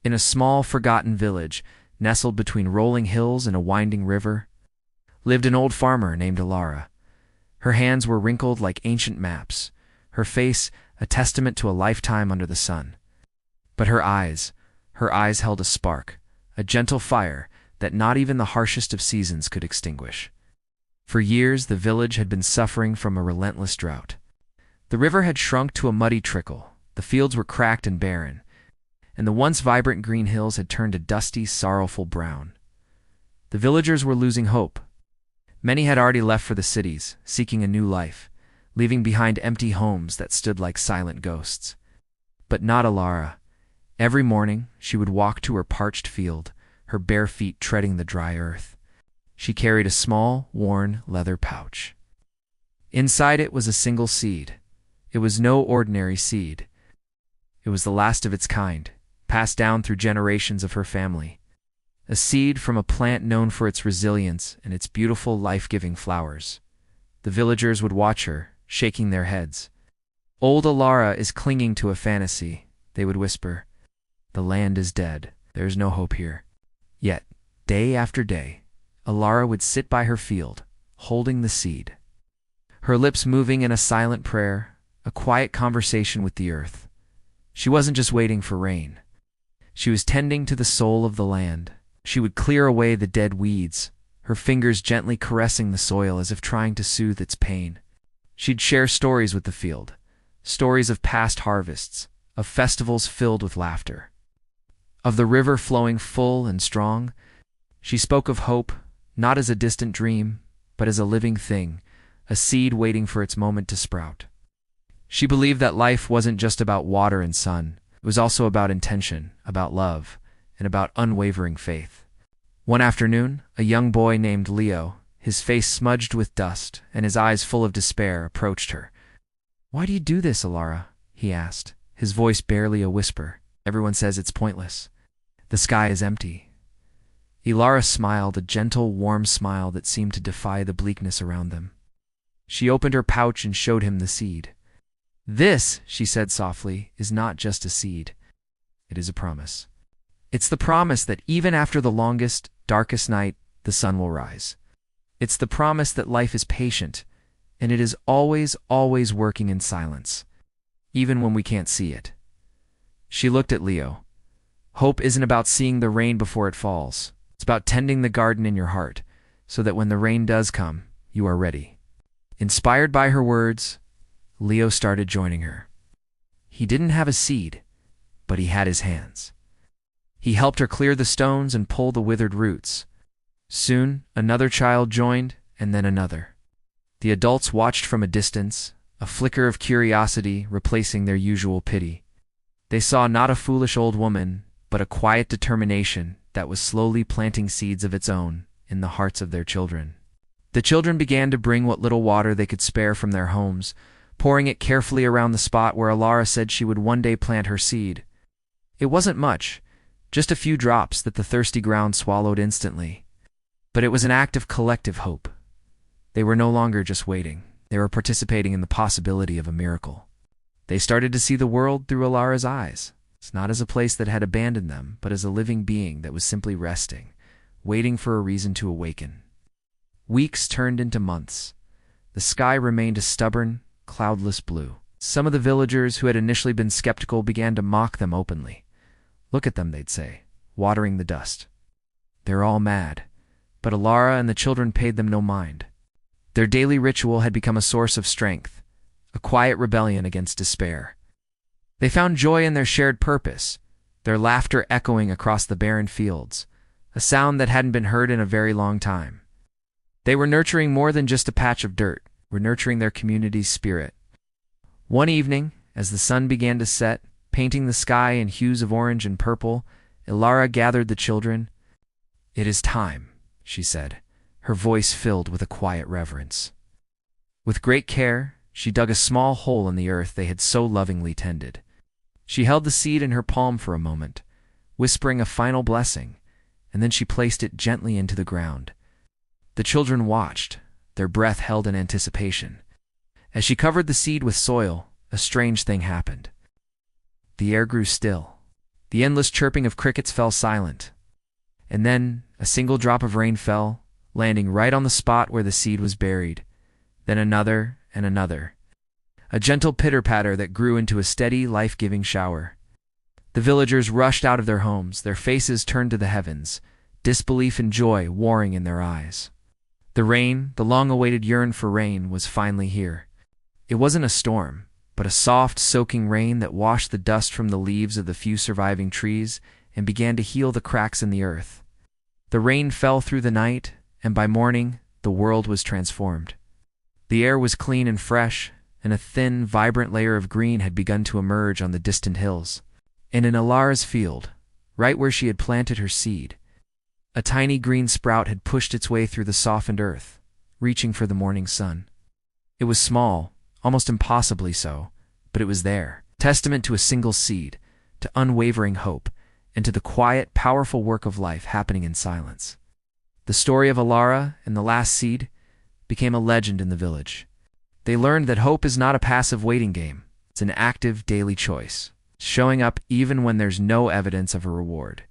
In a small, forgotten village, nestled between rolling hills and a winding river, lived an old farmer named Elara. Her hands were wrinkled like ancient maps, her face a testament to a lifetime under the sun. But her eyes held a spark, a gentle fire that not even the harshest of seasons could extinguish. For years, the village had been suffering from a relentless drought. The river had shrunk to a muddy trickle, the fields were cracked and barren, and the once vibrant green hills had turned a dusty, sorrowful brown. The villagers were losing hope. Many had already left for the cities, seeking a new life, leaving behind empty homes that stood like silent ghosts. But not Elara. Every morning, she would walk to her parched field, her bare feet treading the dry earth. She carried a small, worn leather pouch. Inside it was a single seed. It was no ordinary seed. It was the last of its kind, passed down through generations of her family. A seed from a plant known for its resilience and its beautiful, life-giving flowers. The villagers would watch her, shaking their heads. "Old Elara is clinging to a fantasy," they would whisper. "The land is dead. There is no hope here." Yet, day after day, Elara would sit by her field, holding the seed. Her lips moving in a silent prayer, a quiet conversation with the earth. She wasn't just waiting for rain. She was tending to the soul of the land. She would clear away the dead weeds, her fingers gently caressing the soil as if trying to soothe its pain. She'd share stories with the field, stories of past harvests, of festivals filled with laughter, of the river flowing full and strong. She spoke of hope, not as a distant dream, but as a living thing, a seed waiting for its moment to sprout. She believed that life wasn't just about water and sun. It was also about intention, about love, and about unwavering faith. One afternoon, a young boy named Leo, his face smudged with dust and his eyes full of despair, approached her. "Why do you do this, Elara?" he asked, his voice barely a whisper. "Everyone says it's pointless. The sky is empty." Elara smiled, a gentle, warm smile that seemed to defy the bleakness around them. She opened her pouch and showed him the seed. "This," she said softly, "is not just a seed. It is a promise. It's the promise that even after the longest, darkest night, the sun will rise. It's the promise that life is patient, and it is always, always working in silence, even when we can't see it." She looked at Leo. "Hope isn't about seeing the rain before it falls. It's about tending the garden in your heart, so that when the rain does come, you are ready." Inspired by her words, Leo started joining her. He didn't have a seed, but he had his hands. He helped her clear the stones and pull the withered roots. Soon, another child joined, and then another. The adults watched from a distance, a flicker of curiosity replacing their usual pity. They saw not a foolish old woman, but a quiet determination that was slowly planting seeds of its own in the hearts of their children. The children began to bring what little water they could spare from their homes, pouring it carefully around the spot where Elara said she would one day plant her seed. It wasn't much, just a few drops that the thirsty ground swallowed instantly. But it was an act of collective hope. They were no longer just waiting. They were participating in the possibility of a miracle. They started to see the world through Elara's eyes. It's not as a place that had abandoned them, but as a living being that was simply resting, waiting for a reason to awaken. Weeks turned into months. The sky remained a stubborn, cloudless blue. Some of the villagers who had initially been skeptical began to mock them openly. "Look at them," they'd say, watering the dust. "They're all mad." But Elara and the children paid them no mind. Their daily ritual had become a source of strength, a quiet rebellion against despair. They found joy in their shared purpose, their laughter echoing across the barren fields, a sound that hadn't been heard in a very long time. They were nurturing more than just a patch of dirt, were nurturing their community's spirit. One evening, as the sun began to set, painting the sky in hues of orange and purple, Elara gathered the children. "It is time," she said, her voice filled with a quiet reverence. With great care, she dug a small hole in the earth they had so lovingly tended. She held the seed in her palm for a moment, whispering a final blessing, and then she placed it gently into the ground. The children watched, their breath held in anticipation. As she covered the seed with soil, a strange thing happened. The air grew still. The endless chirping of crickets fell silent. And then a single drop of rain fell, landing right on the spot where the seed was buried. Then another and another. A gentle pitter-patter that grew into a steady, life-giving shower. The villagers rushed out of their homes, their faces turned to the heavens, disbelief and joy warring in their eyes. The rain, the long-awaited yearn for rain, was finally here. It wasn't a storm, but a soft, soaking rain that washed the dust from the leaves of the few surviving trees and began to heal the cracks in the earth. The rain fell through the night, and by morning, the world was transformed. The air was clean and fresh, and a thin, vibrant layer of green had begun to emerge on the distant hills. And in Elara's field, right where she had planted her seed, a tiny green sprout had pushed its way through the softened earth, reaching for the morning sun. It was small, almost impossibly so, but it was there, testament to a single seed, to unwavering hope, and to the quiet, powerful work of life happening in silence. The story of Elara and the last seed became a legend in the village. They learned that hope is not a passive waiting game. It's an active daily choice, showing up even when there's no evidence of a reward.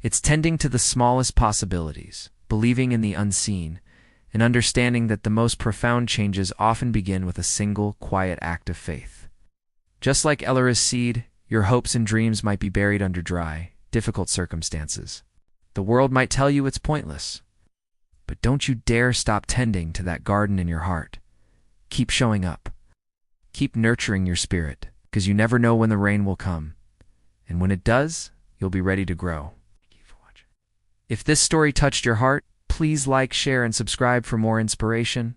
It's tending to the smallest possibilities, believing in the unseen, and understanding that the most profound changes often begin with a single, quiet act of faith. Just like Elara's seed, your hopes and dreams might be buried under dry, difficult circumstances. The world might tell you it's pointless. But don't you dare stop tending to that garden in your heart. Keep showing up. Keep nurturing your spirit, because you never know when the rain will come. And when it does, you'll be ready to grow. Thank you for watching. If this story touched your heart, please like, share, and subscribe for more inspiration.